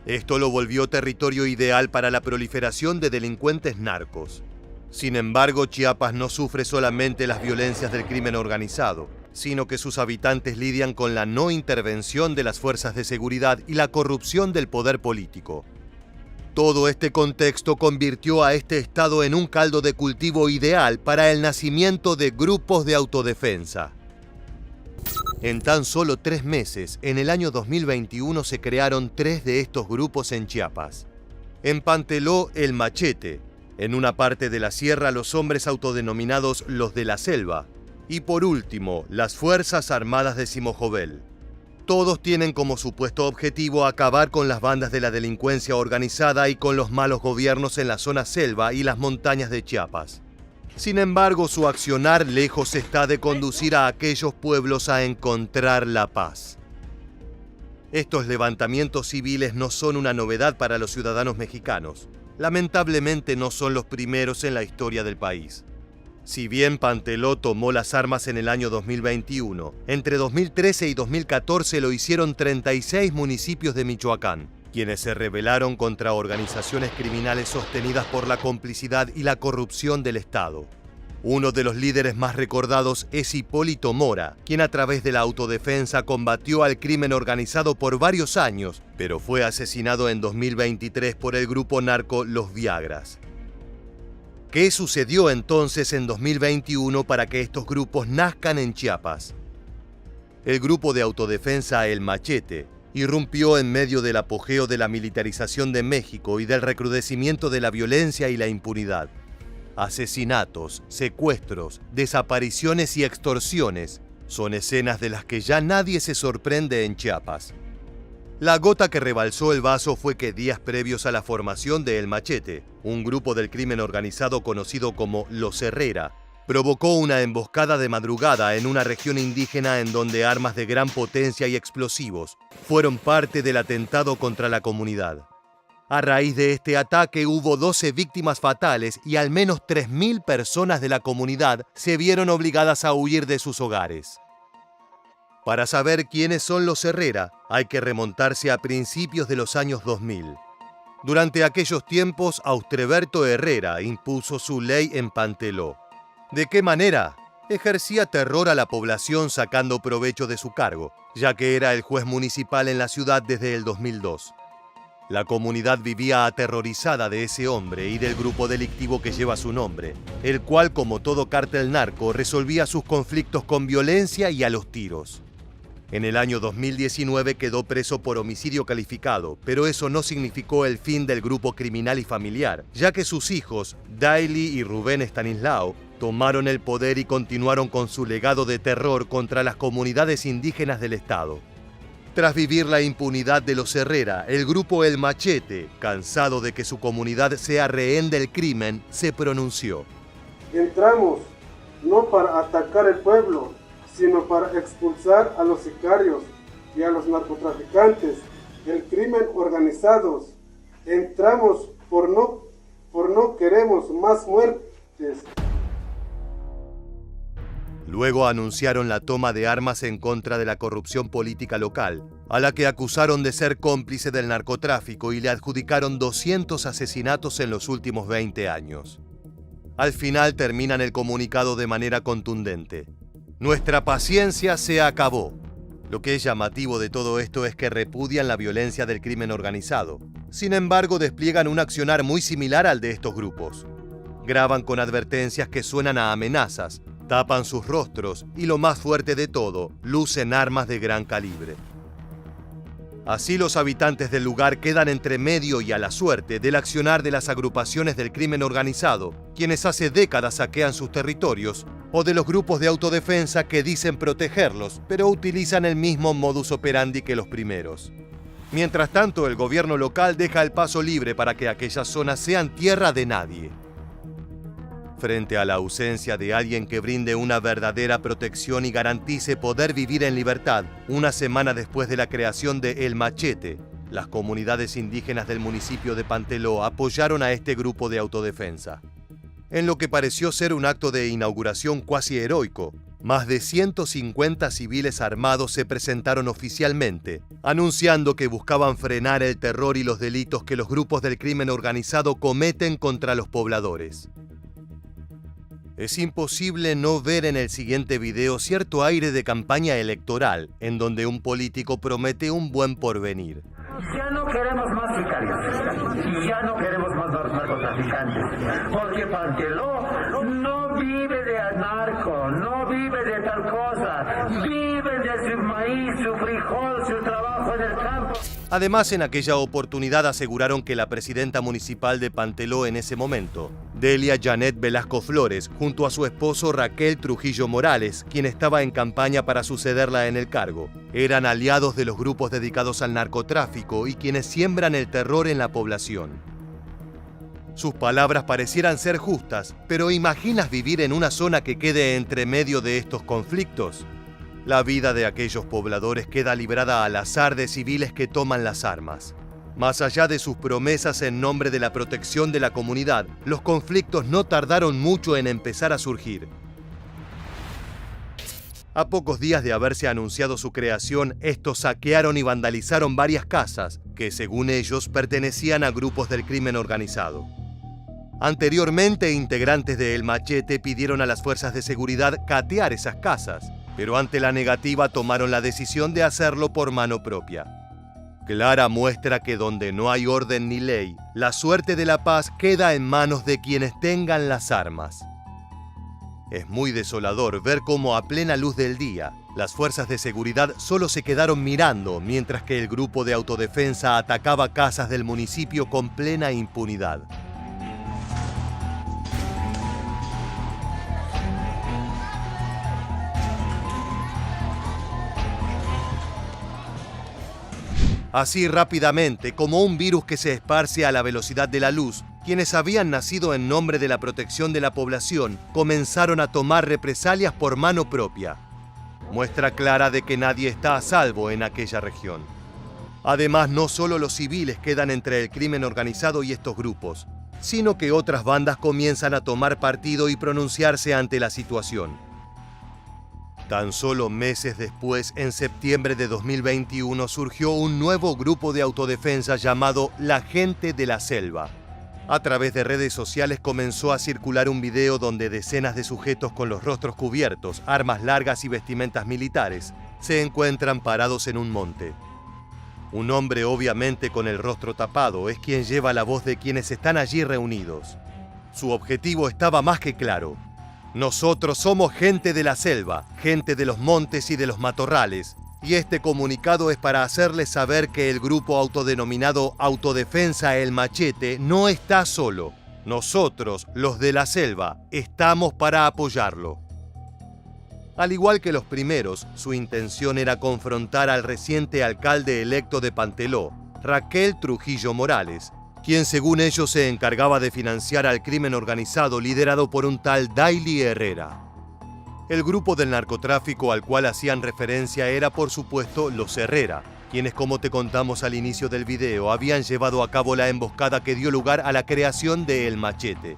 Esto lo volvió territorio ideal para la proliferación de delincuentes narcos. Sin embargo, Chiapas no sufre solamente las violencias del crimen organizado, sino que sus habitantes lidian con la no intervención de las fuerzas de seguridad y la corrupción del poder político. Todo este contexto convirtió a este estado en un caldo de cultivo ideal para el nacimiento de grupos de autodefensa. En tan solo 3 meses, en el año 2021 se crearon 3 de estos grupos en Chiapas. En Panteló, el Machete. En una parte de la sierra, los hombres autodenominados los de la selva. Y por último, las Fuerzas Armadas de Simojovel. Todos tienen como supuesto objetivo acabar con las bandas de la delincuencia organizada y con los malos gobiernos en la zona selva y las montañas de Chiapas. Sin embargo, su accionar lejos está de conducir a aquellos pueblos a encontrar la paz. Estos levantamientos civiles no son una novedad para los ciudadanos mexicanos. Lamentablemente no son los primeros en la historia del país. Si bien Panteló tomó las armas en el año 2021, entre 2013 y 2014 lo hicieron 36 municipios de Michoacán, quienes se rebelaron contra organizaciones criminales sostenidas por la complicidad y la corrupción del Estado. Uno de los líderes más recordados es Hipólito Mora, quien a través de la autodefensa combatió al crimen organizado por varios años, pero fue asesinado en 2023 por el grupo narco Los Viagras. ¿Qué sucedió entonces en 2021 para que estos grupos nazcan en Chiapas? El grupo de autodefensa El Machete irrumpió en medio del apogeo de la militarización de México y del recrudecimiento de la violencia y la impunidad. Asesinatos, secuestros, desapariciones y extorsiones son escenas de las que ya nadie se sorprende en Chiapas. La gota que rebalsó el vaso fue que días previos a la formación de El Machete, un grupo del crimen organizado conocido como Los Herrera, provocó una emboscada de madrugada en una región indígena en donde armas de gran potencia y explosivos fueron parte del atentado contra la comunidad. A raíz de este ataque hubo 12 víctimas fatales y al menos 3.000 personas de la comunidad se vieron obligadas a huir de sus hogares. Para saber quiénes son los Herrera, hay que remontarse a principios de los años 2000. Durante aquellos tiempos, Austreberto Herrera impuso su ley en Panteló. ¿De qué manera? Ejercía terror a la población sacando provecho de su cargo, ya que era el juez municipal en la ciudad desde el 2002. La comunidad vivía aterrorizada de ese hombre y del grupo delictivo que lleva su nombre, el cual, como todo cártel narco, resolvía sus conflictos con violencia y a los tiros. En el año 2019 quedó preso por homicidio calificado, pero eso no significó el fin del grupo criminal y familiar, ya que sus hijos, Daily y Rubén Estanislao, tomaron el poder y continuaron con su legado de terror contra las comunidades indígenas del estado. Tras vivir la impunidad de los Herrera, el grupo El Machete, cansado de que su comunidad sea rehén del crimen, se pronunció. Entramos no para atacar el pueblo, sino para expulsar a los sicarios y a los narcotraficantes, el crimen organizado. Entramos por no queremos más muertes. Luego anunciaron la toma de armas en contra de la corrupción política local, a la que acusaron de ser cómplice del narcotráfico y le adjudicaron 200 asesinatos en los últimos 20 años. Al final terminan el comunicado de manera contundente. Nuestra paciencia se acabó. Lo que es llamativo de todo esto es que repudian la violencia del crimen organizado. Sin embargo, despliegan un accionar muy similar al de estos grupos. Graban con advertencias que suenan a amenazas, tapan sus rostros y, lo más fuerte de todo, lucen armas de gran calibre. Así los habitantes del lugar quedan entre medio y a la suerte del accionar de las agrupaciones del crimen organizado, quienes hace décadas saquean sus territorios, o de los grupos de autodefensa que dicen protegerlos, pero utilizan el mismo modus operandi que los primeros. Mientras tanto, el gobierno local deja el paso libre para que aquellas zonas sean tierra de nadie. Frente a la ausencia de alguien que brinde una verdadera protección y garantice poder vivir en libertad, una semana después de la creación de El Machete, las comunidades indígenas del municipio de Panteló apoyaron a este grupo de autodefensa. En lo que pareció ser un acto de inauguración cuasi heroico, más de 150 civiles armados se presentaron oficialmente, anunciando que buscaban frenar el terror y los delitos que los grupos del crimen organizado cometen contra los pobladores. Es imposible no ver en el siguiente video cierto aire de campaña electoral, en donde un político promete un buen porvenir. Ya no queremos más sicarios, ya no queremos más narcotraficantes, porque Panteló no vive de narco, no vive de tal cosa, vive de su maíz, su frijol, su trabajo en el campo. Además, en aquella oportunidad aseguraron que la presidenta municipal de Panteló en ese momento, Delia Janet Velasco Flores, junto a su esposo Raquel Trujillo Morales, quien estaba en campaña para sucederla en el cargo, eran aliados de los grupos dedicados al narcotráfico y quienes siembran el terror en la población. Sus palabras parecieran ser justas, pero ¿imaginas vivir en una zona que quede entre medio de estos conflictos? La vida de aquellos pobladores queda librada al azar de civiles que toman las armas. Más allá de sus promesas en nombre de la protección de la comunidad, los conflictos no tardaron mucho en empezar a surgir. A pocos días de haberse anunciado su creación, estos saquearon y vandalizaron varias casas que, según ellos, pertenecían a grupos del crimen organizado. Anteriormente, integrantes de El Machete pidieron a las fuerzas de seguridad catear esas casas, pero ante la negativa tomaron la decisión de hacerlo por mano propia. Clara muestra que donde no hay orden ni ley, la suerte de la paz queda en manos de quienes tengan las armas. Es muy desolador ver cómo a plena luz del día, las fuerzas de seguridad solo se quedaron mirando mientras que el grupo de autodefensa atacaba casas del municipio con plena impunidad. Así rápidamente, como un virus que se esparce a la velocidad de la luz, quienes habían nacido en nombre de la protección de la población comenzaron a tomar represalias por mano propia. Muestra clara de que nadie está a salvo en aquella región. Además, no solo los civiles quedan entre el crimen organizado y estos grupos, sino que otras bandas comienzan a tomar partido y pronunciarse ante la situación. Tan solo meses después, en septiembre de 2021, surgió un nuevo grupo de autodefensa llamado La Gente de la Selva. A través de redes sociales comenzó a circular un video donde decenas de sujetos con los rostros cubiertos, armas largas y vestimentas militares se encuentran parados en un monte. Un hombre, obviamente con el rostro tapado, es quien lleva la voz de quienes están allí reunidos. Su objetivo estaba más que claro. Nosotros somos gente de la selva, gente de los montes y de los matorrales, y este comunicado es para hacerles saber que el grupo autodenominado Autodefensa El Machete no está solo. Nosotros, los de la selva, estamos para apoyarlo. Al igual que los primeros, su intención era confrontar al reciente alcalde electo de Panteló, Raquel Trujillo Morales, quien según ellos se encargaba de financiar al crimen organizado liderado por un tal Daily Herrera. El grupo del narcotráfico al cual hacían referencia era, por supuesto, los Herrera, quienes, como te contamos al inicio del video, habían llevado a cabo la emboscada que dio lugar a la creación de El Machete.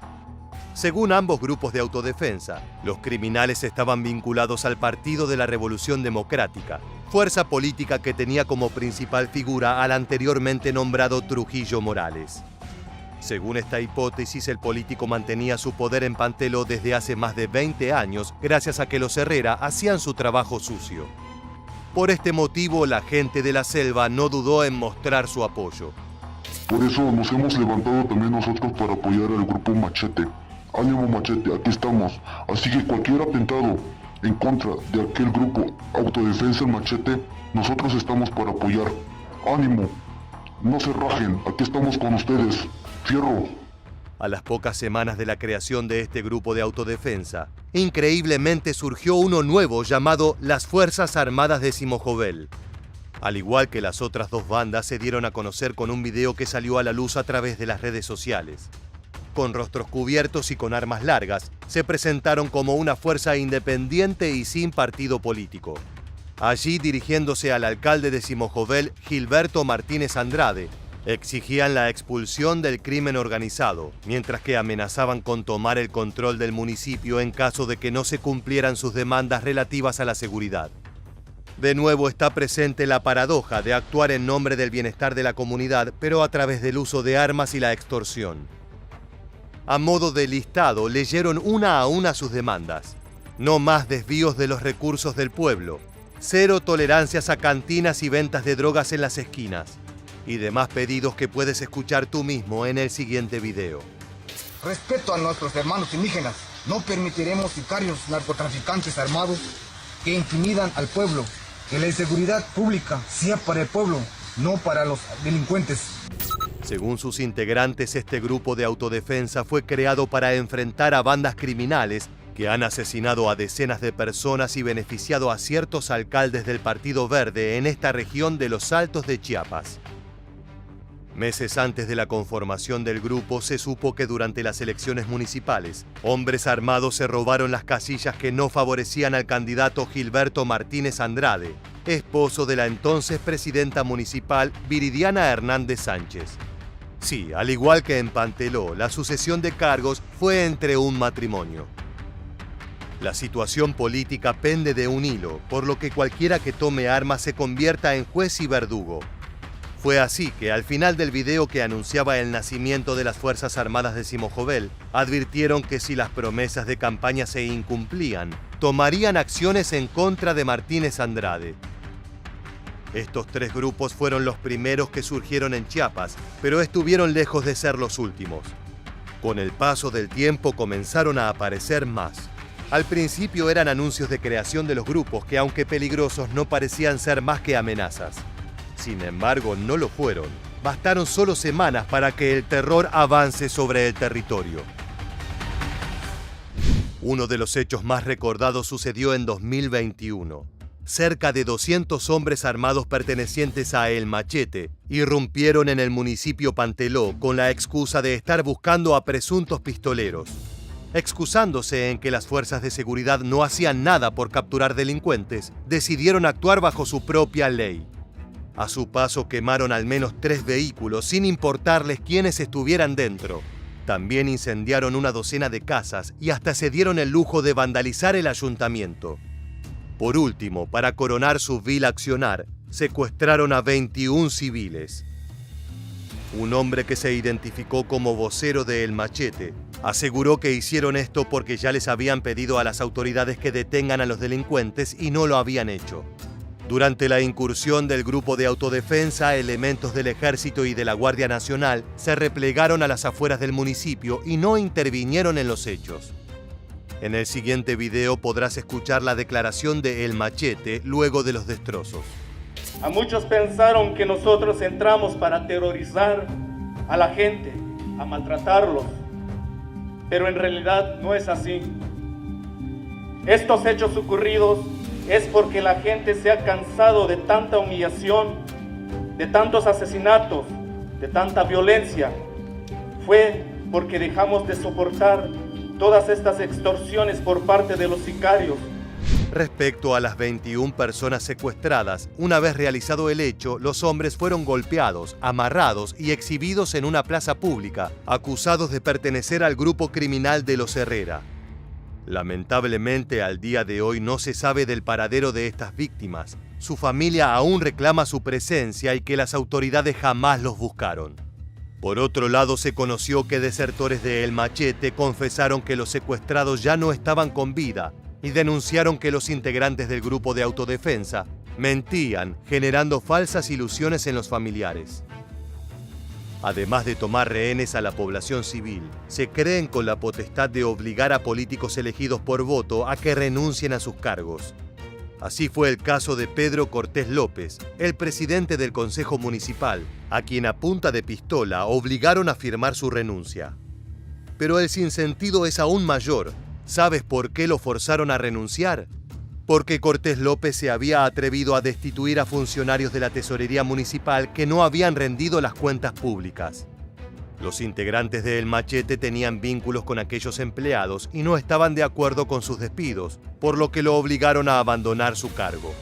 Según ambos grupos de autodefensa, los criminales estaban vinculados al Partido de la Revolución Democrática, fuerza política que tenía como principal figura al anteriormente nombrado Trujillo Morales. Según esta hipótesis, el político mantenía su poder en Panteló desde hace más de 20 años gracias a que los Herrera hacían su trabajo sucio. Por este motivo, la gente de la selva no dudó en mostrar su apoyo. Por eso nos hemos levantado también nosotros para apoyar al grupo Machete. Ánimo Machete, aquí estamos. Así que cualquier atentado en contra de aquel grupo Autodefensa El Machete, nosotros estamos para apoyar. Ánimo, no se rajen, aquí estamos con ustedes. Fierro. A las pocas semanas de la creación de este grupo de autodefensa, increíblemente surgió uno nuevo llamado las Fuerzas Armadas de Simojovel. Al igual que las otras dos bandas, se dieron a conocer con un video que salió a la luz a través de las redes sociales. Con rostros cubiertos y con armas largas, se presentaron como una fuerza independiente y sin partido político. Allí, dirigiéndose al alcalde de Simojovel, Gilberto Martínez Andrade, exigían la expulsión del crimen organizado, mientras que amenazaban con tomar el control del municipio en caso de que no se cumplieran sus demandas relativas a la seguridad. De nuevo está presente la paradoja de actuar en nombre del bienestar de la comunidad, pero a través del uso de armas y la extorsión. A modo de listado, leyeron una a una sus demandas. No más desvíos de los recursos del pueblo. Cero tolerancias a cantinas y ventas de drogas en las esquinas. Y demás pedidos que puedes escuchar tú mismo en el siguiente video. Respeto a nuestros hermanos indígenas. No permitiremos sicarios narcotraficantes armados que intimidan al pueblo que la inseguridad pública sea para el pueblo, no para los delincuentes. Según sus integrantes, este grupo de autodefensa fue creado para enfrentar a bandas criminales que han asesinado a decenas de personas y beneficiado a ciertos alcaldes del Partido Verde en esta región de los Altos de Chiapas. Meses antes de la conformación del grupo, se supo que durante las elecciones municipales, hombres armados se robaron las casillas que no favorecían al candidato Gilberto Martínez Andrade, esposo de la entonces presidenta municipal Viridiana Hernández Sánchez. Sí, al igual que en Panteló, la sucesión de cargos fue entre un matrimonio. La situación política pende de un hilo, por lo que cualquiera que tome armas se convierta en juez y verdugo. Fue así que al final del video que anunciaba el nacimiento de las Fuerzas Armadas de Simojovel, advirtieron que si las promesas de campaña se incumplían, tomarían acciones en contra de Martínez Andrade. Estos tres grupos fueron los primeros que surgieron en Chiapas, pero estuvieron lejos de ser los últimos. Con el paso del tiempo comenzaron a aparecer más. Al principio eran anuncios de creación de los grupos que, aunque peligrosos, no parecían ser más que amenazas. Sin embargo, no lo fueron. Bastaron solo semanas para que el terror avance sobre el territorio. Uno de los hechos más recordados sucedió en 2021. Cerca de 200 hombres armados pertenecientes a El Machete irrumpieron en el municipio Panteló con la excusa de estar buscando a presuntos pistoleros. Excusándose en que las fuerzas de seguridad no hacían nada por capturar delincuentes, decidieron actuar bajo su propia ley. A su paso quemaron al menos 3 vehículos sin importarles quiénes estuvieran dentro. También incendiaron una docena de casas y hasta se dieron el lujo de vandalizar el ayuntamiento. Por último, para coronar su vil accionar, secuestraron a 21 civiles. Un hombre que se identificó como vocero de El Machete aseguró que hicieron esto porque ya les habían pedido a las autoridades que detengan a los delincuentes y no lo habían hecho. Durante la incursión del grupo de autodefensa, elementos del Ejército y de la Guardia Nacional se replegaron a las afueras del municipio y no intervinieron en los hechos. En el siguiente video podrás escuchar la declaración de El Machete luego de los destrozos. A muchos pensaron que nosotros entramos para aterrorizar a la gente, a maltratarlos, pero en realidad no es así. Estos hechos ocurridos es porque la gente se ha cansado de tanta humillación, de tantos asesinatos, de tanta violencia. Fue porque dejamos de soportar todas estas extorsiones por parte de los sicarios. Respecto a las 21 personas secuestradas, una vez realizado el hecho, los hombres fueron golpeados, amarrados y exhibidos en una plaza pública, acusados de pertenecer al grupo criminal de los Herrera. Lamentablemente, al día de hoy no se sabe del paradero de estas víctimas. Su familia aún reclama su presencia y que las autoridades jamás los buscaron. Por otro lado, se conoció que desertores de El Machete confesaron que los secuestrados ya no estaban con vida y denunciaron que los integrantes del grupo de autodefensa mentían, generando falsas ilusiones en los familiares. Además de tomar rehenes a la población civil, se creen con la potestad de obligar a políticos elegidos por voto a que renuncien a sus cargos. Así fue el caso de Pedro Cortés López, el presidente del Consejo Municipal, a quien a punta de pistola obligaron a firmar su renuncia. Pero el sinsentido es aún mayor. ¿Sabes por qué lo forzaron a renunciar? Porque Cortés López se había atrevido a destituir a funcionarios de la tesorería municipal que no habían rendido las cuentas públicas. Los integrantes de El Machete tenían vínculos con aquellos empleados y no estaban de acuerdo con sus despidos, por lo que lo obligaron a abandonar su cargo.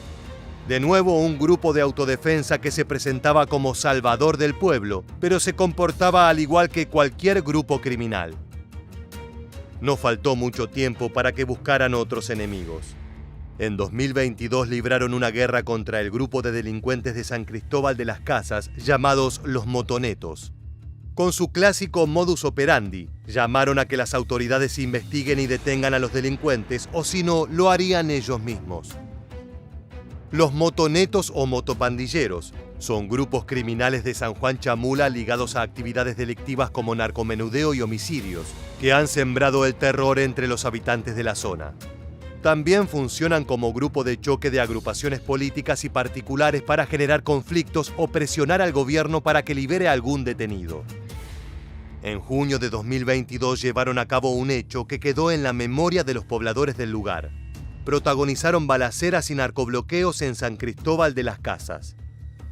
De nuevo, un grupo de autodefensa que se presentaba como salvador del pueblo, pero se comportaba al igual que cualquier grupo criminal. No faltó mucho tiempo para que buscaran otros enemigos. En 2022 libraron una guerra contra el grupo de delincuentes de San Cristóbal de las Casas llamados los Motonetos. Con su clásico modus operandi, llamaron a que las autoridades investiguen y detengan a los delincuentes, o si no, lo harían ellos mismos. Los motonetos o motopandilleros son grupos criminales de San Juan Chamula ligados a actividades delictivas como narcomenudeo y homicidios, que han sembrado el terror entre los habitantes de la zona. también funcionan como grupo de choque de agrupaciones políticas y particulares para generar conflictos o presionar al gobierno para que libere a algún detenido. En junio de 2022 llevaron a cabo un hecho que quedó en la memoria de los pobladores del lugar. Protagonizaron balaceras y narcobloqueos en San Cristóbal de las Casas.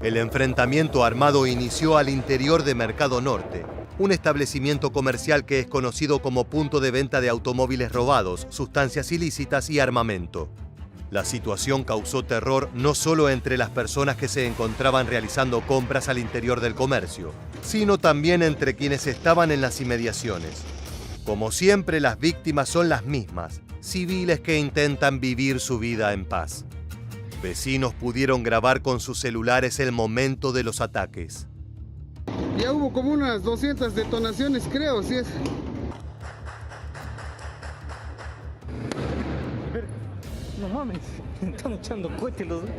El enfrentamiento armado inició al interior de Mercado Norte, un establecimiento comercial que es conocido como punto de venta de automóviles robados, sustancias ilícitas y armamento. La situación causó terror no solo entre las personas que se encontraban realizando compras al interior del comercio, sino también entre quienes estaban en las inmediaciones. Como siempre, las víctimas son las mismas, civiles que intentan vivir su vida en paz. Vecinos pudieron grabar con sus celulares el momento de los ataques. Ya hubo como unas 200 detonaciones, creo, ¿sí es? No mames, están echando cohetes los dos. ¿Por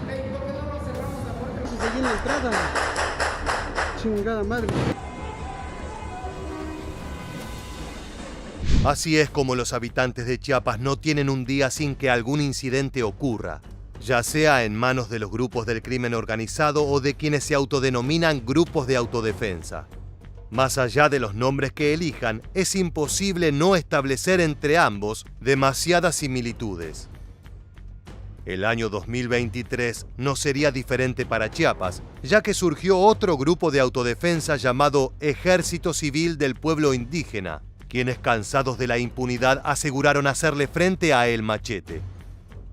qué no nos cerramos la puerta? Se llena la entrada. Chingada madre. Así es como los habitantes de Chiapas no tienen un día sin que algún incidente ocurra, ya sea en manos de los grupos del crimen organizado o de quienes se autodenominan grupos de autodefensa. Más allá de los nombres que elijan, es imposible no establecer entre ambos demasiadas similitudes. El año 2023 no sería diferente para Chiapas, ya que surgió otro grupo de autodefensa llamado Ejército Civil del Pueblo Indígena, quienes, cansados de la impunidad, aseguraron hacerle frente a El Machete.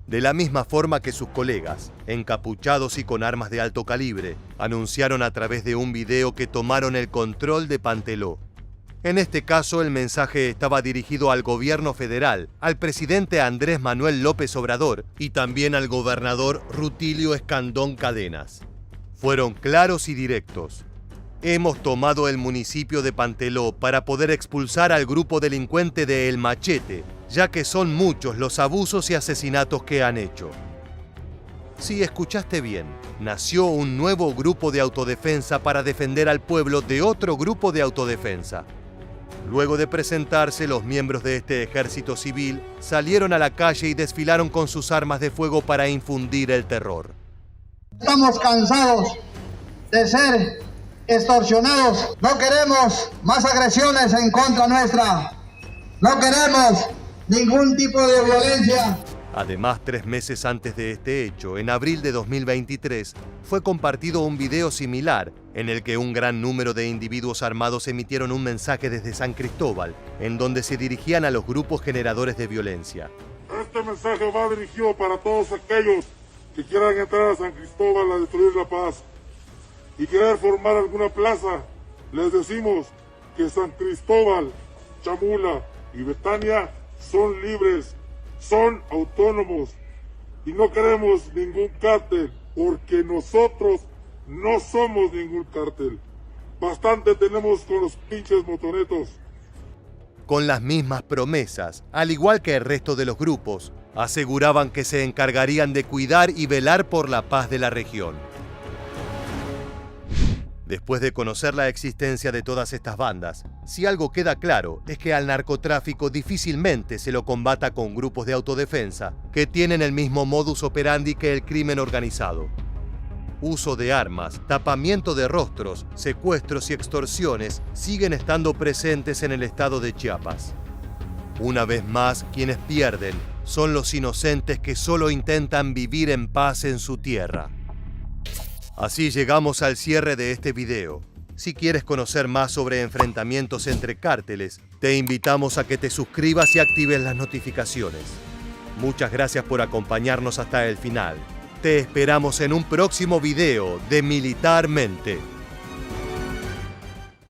De la misma forma que sus colegas, encapuchados y con armas de alto calibre, anunciaron a través de un video que tomaron el control de Panteló. En este caso, el mensaje estaba dirigido al gobierno federal, al presidente Andrés Manuel López Obrador y también al gobernador Rutilio Escandón Cadenas. Fueron claros y directos. Hemos tomado el municipio de Panteló para poder expulsar al grupo delincuente de El Machete, ya que son muchos los abusos y asesinatos que han hecho. Sí, escuchaste bien, nació un nuevo grupo de autodefensa para defender al pueblo de otro grupo de autodefensa. Luego de presentarse, los miembros de este ejército civil salieron a la calle y desfilaron con sus armas de fuego para infundir el terror. Estamos cansados de ser extorsionados. No queremos más agresiones en contra nuestra. No queremos ningún tipo de violencia. Además, 3 meses antes de este hecho, en abril de 2023, fue compartido un video similar en el que un gran número de individuos armados emitieron un mensaje desde San Cristóbal, en donde se dirigían a los grupos generadores de violencia. Este mensaje va dirigido para todos aquellos que quieran entrar a San Cristóbal a destruir la paz y querer formar alguna plaza. Les decimos que San Cristóbal, Chamula y Betania son libres, son autónomos y no queremos ningún cártel, porque nosotros no somos ningún cártel. Bastante tenemos con los pinches motonetos. Con las mismas promesas, al igual que el resto de los grupos, aseguraban que se encargarían de cuidar y velar por la paz de la región. Después de conocer la existencia de todas estas bandas, si algo queda claro es que al narcotráfico difícilmente se lo combata con grupos de autodefensa que tienen el mismo modus operandi que el crimen organizado. Uso de armas, tapamiento de rostros, secuestros y extorsiones siguen estando presentes en el estado de Chiapas. Una vez más, quienes pierden son los inocentes que solo intentan vivir en paz en su tierra. Así llegamos al cierre de este video. Si quieres conocer más sobre enfrentamientos entre cárteles, te invitamos a que te suscribas y actives las notificaciones. Muchas gracias por acompañarnos hasta el final. Te esperamos en un próximo video de Militarmente.